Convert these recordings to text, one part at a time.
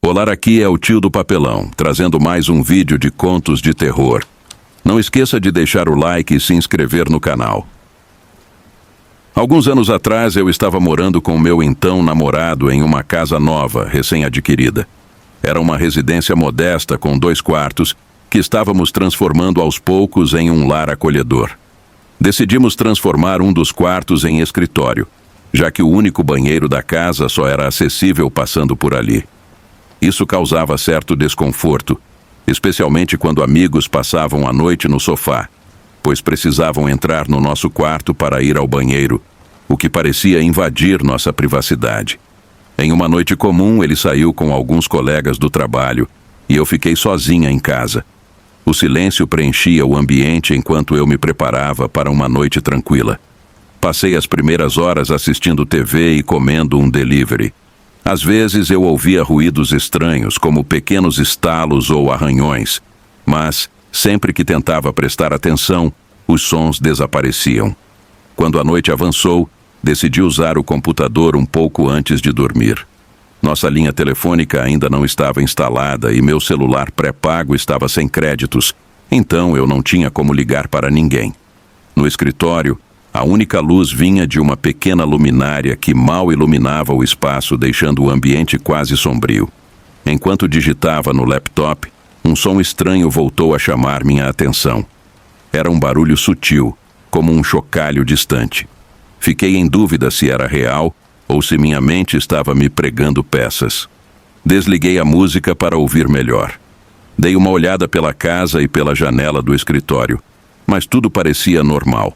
Olá, aqui é o tio do papelão, trazendo mais um vídeo de contos de terror. Não esqueça de deixar o like e se inscrever no canal. Alguns anos atrás eu estava morando com meu então namorado em uma casa nova, recém-adquirida. Era uma residência modesta com 2 quartos que estávamos transformando aos poucos em um lar acolhedor. Decidimos transformar um dos quartos em escritório, já que o único banheiro da casa só era acessível passando por ali. Isso causava certo desconforto, especialmente quando amigos passavam a noite no sofá, pois precisavam entrar no nosso quarto para ir ao banheiro, o que parecia invadir nossa privacidade. Em uma noite comum, ele saiu com alguns colegas do trabalho e eu fiquei sozinha em casa. O silêncio preenchia o ambiente enquanto eu me preparava para uma noite tranquila. Passei as primeiras horas assistindo TV e comendo um delivery. Às vezes eu ouvia ruídos estranhos, como pequenos estalos ou arranhões, mas, sempre que tentava prestar atenção, os sons desapareciam. Quando a noite avançou, decidi usar o computador um pouco antes de dormir. Nossa linha telefônica ainda não estava instalada e meu celular pré-pago estava sem créditos, então eu não tinha como ligar para ninguém. No escritório, a única luz vinha de uma pequena luminária que mal iluminava o espaço, deixando o ambiente quase sombrio. Enquanto digitava no laptop, um som estranho voltou a chamar minha atenção. Era um barulho sutil, como um chocalho distante. Fiquei em dúvida se era real ou se minha mente estava me pregando peças. Desliguei a música para ouvir melhor. Dei uma olhada pela casa e pela janela do escritório, mas tudo parecia normal.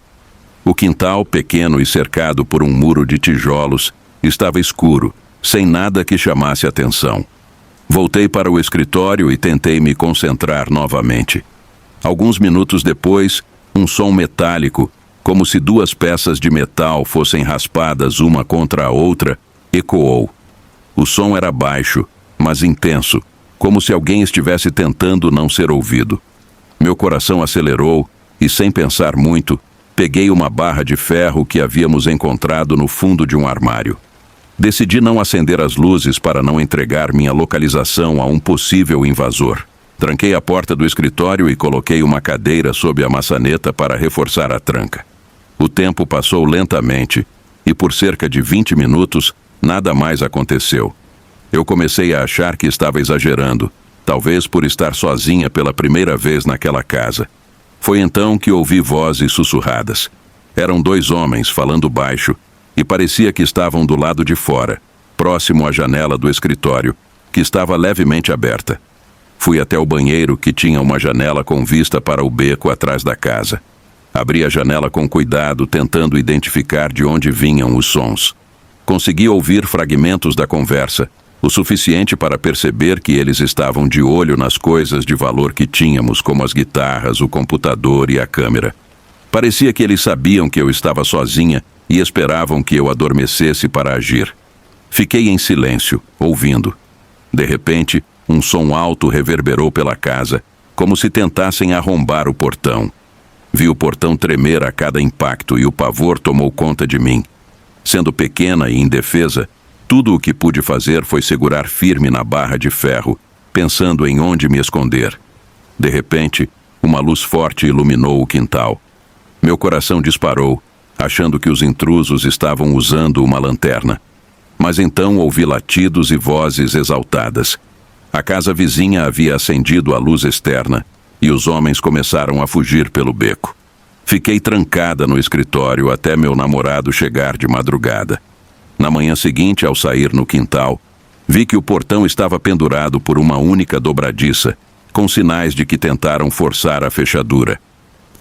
O quintal, pequeno e cercado por um muro de tijolos, estava escuro, sem nada que chamasse atenção. Voltei para o escritório e tentei me concentrar novamente. Alguns minutos depois, um som metálico, como se 2 peças de metal fossem raspadas uma contra a outra, ecoou. O som era baixo, mas intenso, como se alguém estivesse tentando não ser ouvido. Meu coração acelerou e, sem pensar muito, peguei uma barra de ferro que havíamos encontrado no fundo de um armário. Decidi não acender as luzes para não entregar minha localização a um possível invasor. Tranquei a porta do escritório e coloquei uma cadeira sob a maçaneta para reforçar a tranca. O tempo passou lentamente e por cerca de 20 minutos nada mais aconteceu. Eu comecei a achar que estava exagerando, talvez por estar sozinha pela primeira vez naquela casa. Foi então que ouvi vozes sussurradas. Eram 2 homens falando baixo e parecia que estavam do lado de fora, próximo à janela do escritório, que estava levemente aberta. Fui até o banheiro, que tinha uma janela com vista para o beco atrás da casa. Abri a janela com cuidado, tentando identificar de onde vinham os sons. Consegui ouvir fragmentos da conversa, o suficiente para perceber que eles estavam de olho nas coisas de valor que tínhamos, como as guitarras, o computador e a câmera. Parecia que eles sabiam que eu estava sozinha e esperavam que eu adormecesse para agir. Fiquei em silêncio, ouvindo. De repente, um som alto reverberou pela casa, como se tentassem arrombar o portão. Vi o portão tremer a cada impacto e o pavor tomou conta de mim. Sendo pequena e indefesa, tudo o que pude fazer foi segurar firme na barra de ferro, pensando em onde me esconder. De repente, uma luz forte iluminou o quintal. Meu coração disparou, achando que os intrusos estavam usando uma lanterna. Mas então ouvi latidos e vozes exaltadas. A casa vizinha havia acendido a luz externa e os homens começaram a fugir pelo beco. Fiquei trancada no escritório até meu namorado chegar de madrugada. Na manhã seguinte, ao sair no quintal, vi que o portão estava pendurado por uma única dobradiça, com sinais de que tentaram forçar a fechadura.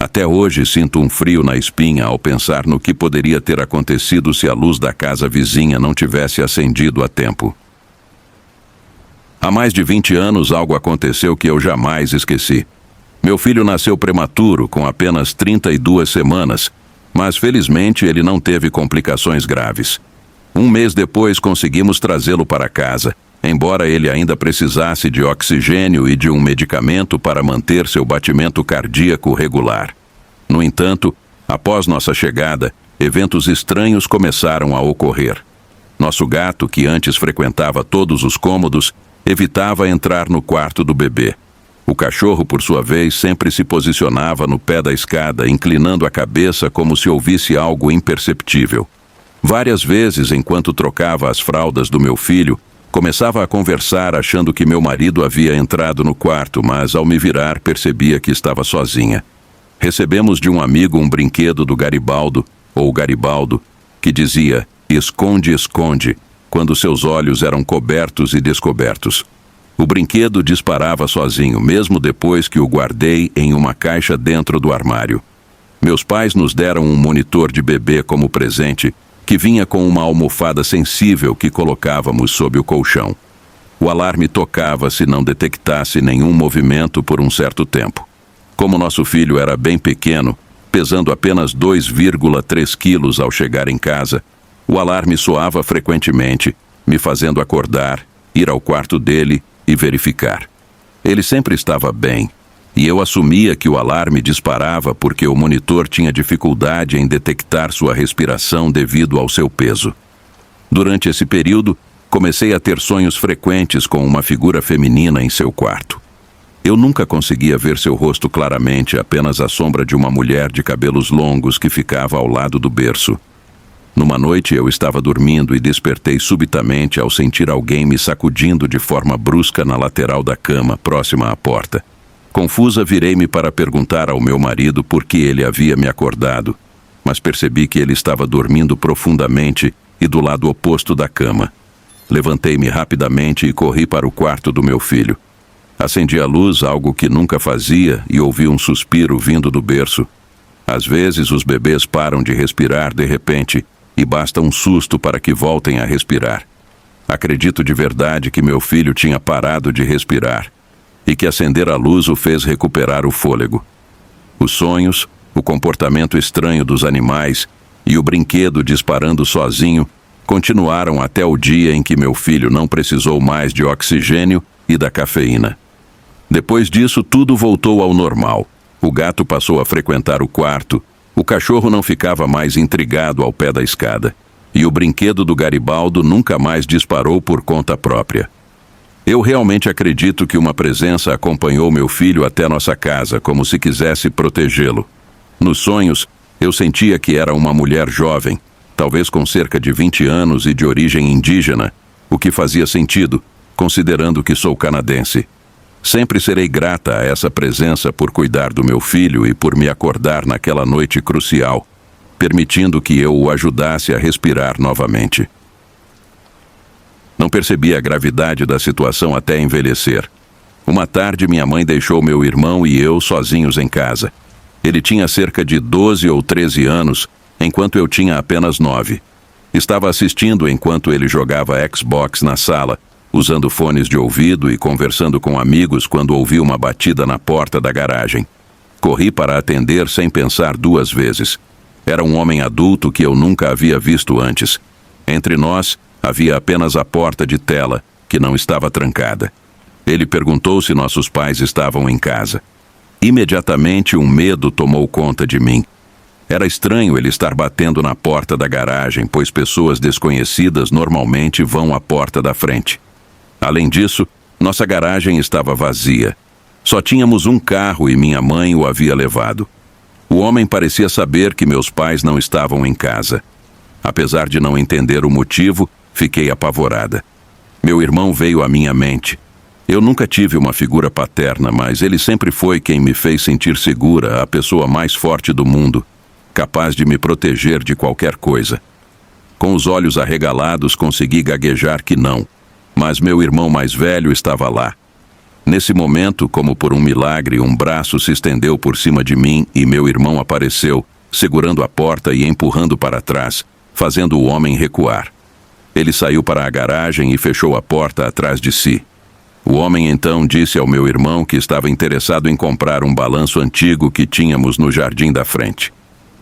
Até hoje sinto um frio na espinha ao pensar no que poderia ter acontecido se a luz da casa vizinha não tivesse acendido a tempo. Há mais de 20 anos algo aconteceu que eu jamais esqueci. Meu filho nasceu prematuro, com apenas 32 semanas, mas felizmente ele não teve complicações graves. Um mês depois conseguimos trazê-lo para casa, embora ele ainda precisasse de oxigênio e de um medicamento para manter seu batimento cardíaco regular. No entanto, após nossa chegada, eventos estranhos começaram a ocorrer. Nosso gato, que antes frequentava todos os cômodos, evitava entrar no quarto do bebê. O cachorro, por sua vez, sempre se posicionava no pé da escada, inclinando a cabeça como se ouvisse algo imperceptível. Várias vezes, enquanto trocava as fraldas do meu filho, começava a conversar achando que meu marido havia entrado no quarto, mas ao me virar percebia que estava sozinha. Recebemos de um amigo um brinquedo do Garibaldo, ou Garibaldo, que dizia "esconde, esconde", quando seus olhos eram cobertos e descobertos. O brinquedo disparava sozinho, mesmo depois que o guardei em uma caixa dentro do armário. Meus pais nos deram um monitor de bebê como presente, que vinha com uma almofada sensível que colocávamos sob o colchão. O alarme tocava se não detectasse nenhum movimento por um certo tempo. Como nosso filho era bem pequeno, pesando apenas 2,3 quilos ao chegar em casa, o alarme soava frequentemente, me fazendo acordar, ir ao quarto dele e verificar. Ele sempre estava bem, e eu assumia que o alarme disparava porque o monitor tinha dificuldade em detectar sua respiração devido ao seu peso. Durante esse período, comecei a ter sonhos frequentes com uma figura feminina em seu quarto. Eu nunca conseguia ver seu rosto claramente, apenas a sombra de uma mulher de cabelos longos que ficava ao lado do berço. Numa noite eu estava dormindo e despertei subitamente ao sentir alguém me sacudindo de forma brusca na lateral da cama, próxima à porta. Confusa, virei-me para perguntar ao meu marido por que ele havia me acordado, mas percebi que ele estava dormindo profundamente e do lado oposto da cama. Levantei-me rapidamente e corri para o quarto do meu filho. Acendi a luz, algo que nunca fazia, e ouvi um suspiro vindo do berço. Às vezes os bebês param de respirar de repente, e basta um susto para que voltem a respirar. Acredito de verdade que meu filho tinha parado de respirar, e que acender a luz o fez recuperar o fôlego. Os sonhos, o comportamento estranho dos animais e o brinquedo disparando sozinho continuaram até o dia em que meu filho não precisou mais de oxigênio e da cafeína. Depois disso, tudo voltou ao normal. O gato passou a frequentar o quarto, o cachorro não ficava mais intrigado ao pé da escada, e o brinquedo do Garibaldo nunca mais disparou por conta própria. Eu realmente acredito que uma presença acompanhou meu filho até nossa casa, como se quisesse protegê-lo. Nos sonhos, eu sentia que era uma mulher jovem, talvez com cerca de 20 anos e de origem indígena, o que fazia sentido, considerando que sou canadense. Sempre serei grata a essa presença por cuidar do meu filho e por me acordar naquela noite crucial, permitindo que eu o ajudasse a respirar novamente. Não percebi a gravidade da situação até envelhecer. Uma tarde, minha mãe deixou meu irmão e eu sozinhos em casa. Ele tinha cerca de 12 ou 13 anos, enquanto eu tinha apenas 9. Estava assistindo enquanto ele jogava Xbox na sala, usando fones de ouvido e conversando com amigos quando ouvi uma batida na porta da garagem. Corri para atender sem pensar duas vezes. Era um homem adulto que eu nunca havia visto antes. Entre nós, havia apenas a porta de tela, que não estava trancada. Ele perguntou se nossos pais estavam em casa. Imediatamente um medo tomou conta de mim. Era estranho ele estar batendo na porta da garagem, pois pessoas desconhecidas normalmente vão à porta da frente. Além disso, nossa garagem estava vazia. Só tínhamos um carro e minha mãe o havia levado. O homem parecia saber que meus pais não estavam em casa. Apesar de não entender o motivo, fiquei apavorada. Meu irmão veio à minha mente. Eu nunca tive uma figura paterna, mas ele sempre foi quem me fez sentir segura, a pessoa mais forte do mundo, capaz de me proteger de qualquer coisa. Com os olhos arregalados, consegui gaguejar que não, mas meu irmão mais velho estava lá. Nesse momento, como por um milagre, um braço se estendeu por cima de mim e meu irmão apareceu, segurando a porta e empurrando para trás, fazendo o homem recuar. Ele saiu para a garagem e fechou a porta atrás de si. O homem então disse ao meu irmão que estava interessado em comprar um balanço antigo que tínhamos no jardim da frente.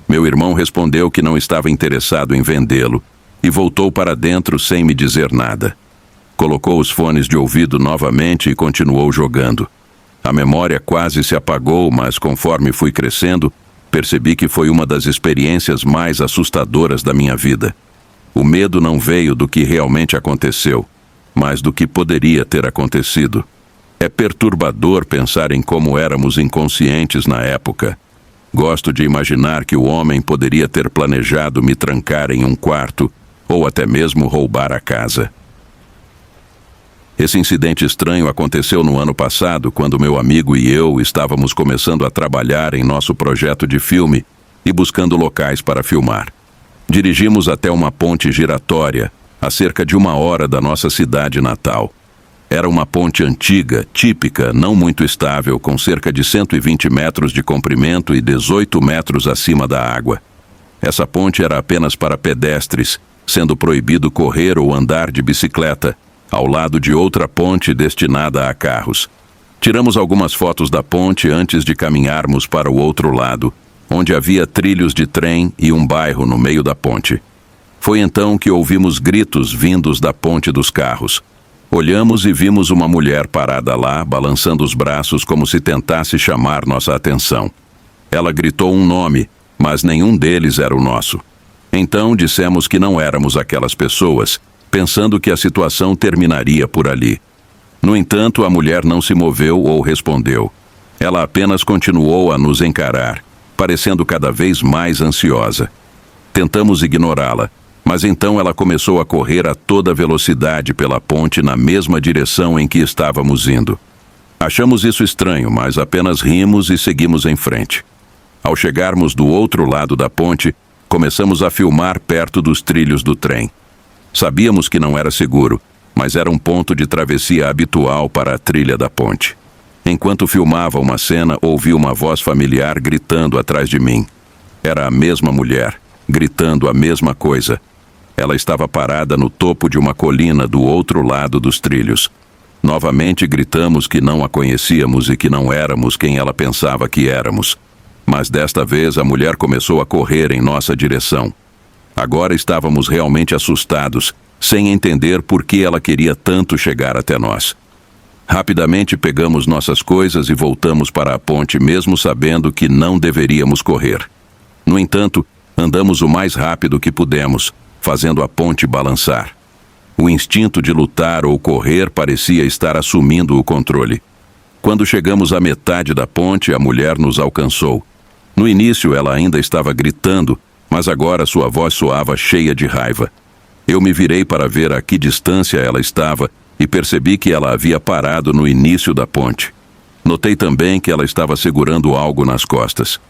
Meu irmão respondeu que não estava interessado em vendê-lo e voltou para dentro sem me dizer nada. Colocou os fones de ouvido novamente e continuou jogando. A memória quase se apagou, mas conforme fui crescendo, percebi que foi uma das experiências mais assustadoras da minha vida. O medo não veio do que realmente aconteceu. mas do que poderia ter acontecido. É perturbador pensar em como éramos inconscientes na época. Gosto de imaginar que o homem poderia ter planejado me trancar em um quarto ou até mesmo roubar a casa. Esse incidente estranho aconteceu no ano passado, quando meu amigo e eu estávamos começando a trabalhar em nosso projeto de filme e buscando locais para filmar. Dirigimos até uma ponte giratória, a cerca de 1 hora da nossa cidade natal. Era uma ponte antiga, típica, não muito estável, com cerca de 120 metros de comprimento e 18 metros acima da água. Essa ponte era apenas para pedestres, sendo proibido correr ou andar de bicicleta, ao lado de outra ponte destinada a carros. Tiramos algumas fotos da ponte antes de caminharmos para o outro lado, onde havia trilhos de trem e um bairro no meio da ponte. Foi então que ouvimos gritos vindos da ponte dos carros. Olhamos e vimos uma mulher parada lá, balançando os braços como se tentasse chamar nossa atenção. Ela gritou um nome, mas nenhum deles era o nosso. Então dissemos que não éramos aquelas pessoas, pensando que a situação terminaria por ali. No entanto, a mulher não se moveu ou respondeu. Ela apenas continuou a nos encarar, parecendo cada vez mais ansiosa. Tentamos ignorá-la, mas então ela começou a correr a toda velocidade pela ponte na mesma direção em que estávamos indo. Achamos isso estranho, mas apenas rimos e seguimos em frente. Ao chegarmos do outro lado da ponte, começamos a filmar perto dos trilhos do trem. Sabíamos que não era seguro, mas era um ponto de travessia habitual para a trilha da ponte. Enquanto filmava uma cena, ouvi uma voz familiar gritando atrás de mim. Era a mesma mulher, gritando a mesma coisa. Ela estava parada no topo de uma colina do outro lado dos trilhos. Novamente gritamos que não a conhecíamos e que não éramos quem ela pensava que éramos. Mas desta vez a mulher começou a correr em nossa direção. Agora estávamos realmente assustados, sem entender por que ela queria tanto chegar até nós. Rapidamente pegamos nossas coisas e voltamos para a ponte, mesmo sabendo que não deveríamos correr. No entanto, andamos o mais rápido que pudemos, fazendo a ponte balançar. O instinto de lutar ou correr parecia estar assumindo o controle. Quando chegamos à metade da ponte, a mulher nos alcançou. No início, ela ainda estava gritando, mas agora sua voz soava cheia de raiva. Eu me virei para ver a que distância ela estava e percebi que ela havia parado no início da ponte. Notei também que ela estava segurando algo nas costas.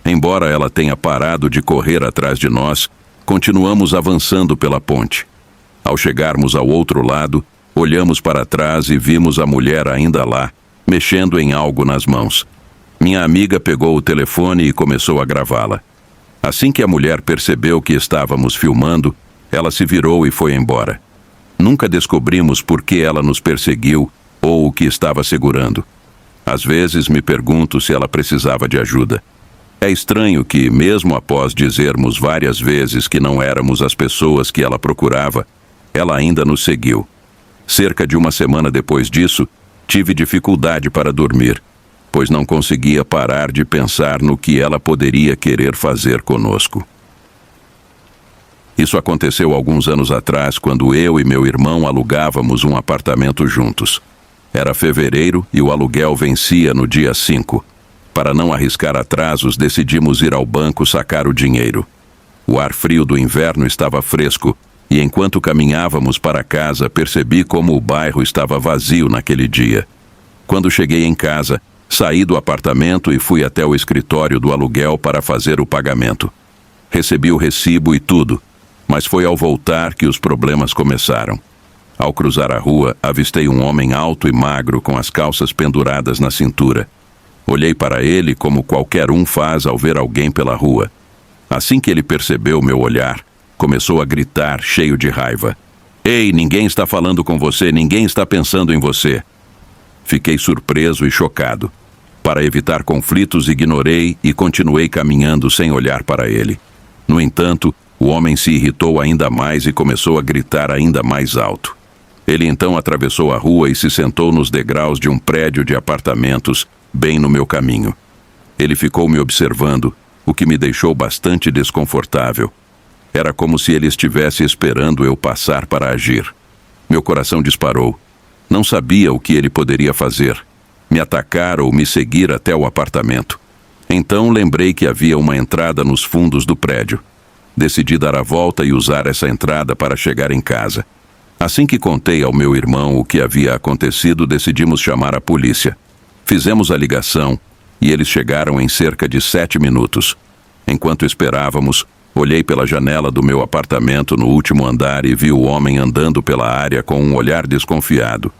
Embora ela tenha parado de correr atrás de nós, continuamos avançando pela ponte. Ao chegarmos ao outro lado, olhamos para trás e vimos a mulher ainda lá, mexendo em algo nas mãos. Minha amiga pegou o telefone e começou a gravá-la. Assim que a mulher percebeu que estávamos filmando, ela se virou e foi embora. Nunca descobrimos por que ela nos perseguiu ou o que estava segurando. Às vezes me pergunto se ela precisava de ajuda. É estranho que, mesmo após dizermos várias vezes que não éramos as pessoas que ela procurava, ela ainda nos seguiu. Cerca de 1 semana depois disso, tive dificuldade para dormir, pois não conseguia parar de pensar no que ela poderia querer fazer conosco. Isso aconteceu alguns anos atrás, quando eu e meu irmão alugávamos um apartamento juntos. Era fevereiro e o aluguel vencia no dia 5. Para não arriscar atrasos, decidimos ir ao banco sacar o dinheiro. O ar frio do inverno estava fresco, e enquanto caminhávamos para casa, percebi como o bairro estava vazio naquele dia. Quando cheguei em casa, saí do apartamento e fui até o escritório do aluguel para fazer o pagamento. Recebi o recibo e tudo, mas foi ao voltar que os problemas começaram. Ao cruzar a rua, avistei um homem alto e magro com as calças penduradas na cintura. Olhei para ele como qualquer um faz ao ver alguém pela rua. Assim que ele percebeu meu olhar, começou a gritar, cheio de raiva. Ei, ninguém está falando com você, ninguém está pensando em você. Fiquei surpreso e chocado. Para evitar conflitos, ignorei e continuei caminhando sem olhar para ele. No entanto, o homem se irritou ainda mais e começou a gritar ainda mais alto. Ele então atravessou a rua e se sentou nos degraus de um prédio de apartamentos, bem no meu caminho. Ele ficou me observando, o que me deixou bastante desconfortável. Era como se ele estivesse esperando eu passar para agir. Meu coração disparou. Não sabia o que ele poderia fazer. Me atacar ou me seguir até o apartamento. Então lembrei que havia uma entrada nos fundos do prédio. Decidi dar a volta e usar essa entrada para chegar em casa. Assim que contei ao meu irmão o que havia acontecido, decidimos chamar a polícia. Fizemos a ligação e eles chegaram em cerca de 7 minutos. Enquanto esperávamos, olhei pela janela do meu apartamento no último andar e vi o homem andando pela área com um olhar desconfiado,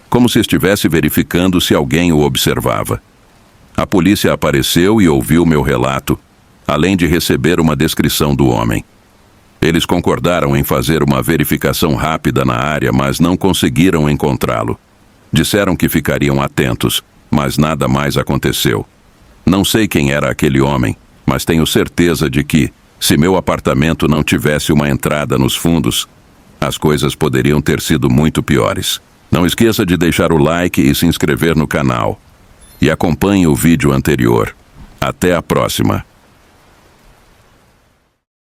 como se estivesse verificando se alguém o observava. A polícia apareceu e ouviu meu relato, além de receber uma descrição do homem. Eles concordaram em fazer uma verificação rápida na área, mas não conseguiram encontrá-lo. Disseram que ficariam atentos, mas nada mais aconteceu. Não sei quem era aquele homem, mas tenho certeza de que, se meu apartamento não tivesse uma entrada nos fundos, as coisas poderiam ter sido muito piores. Não esqueça de deixar o like e se inscrever no canal. E acompanhe o vídeo anterior. Até a próxima!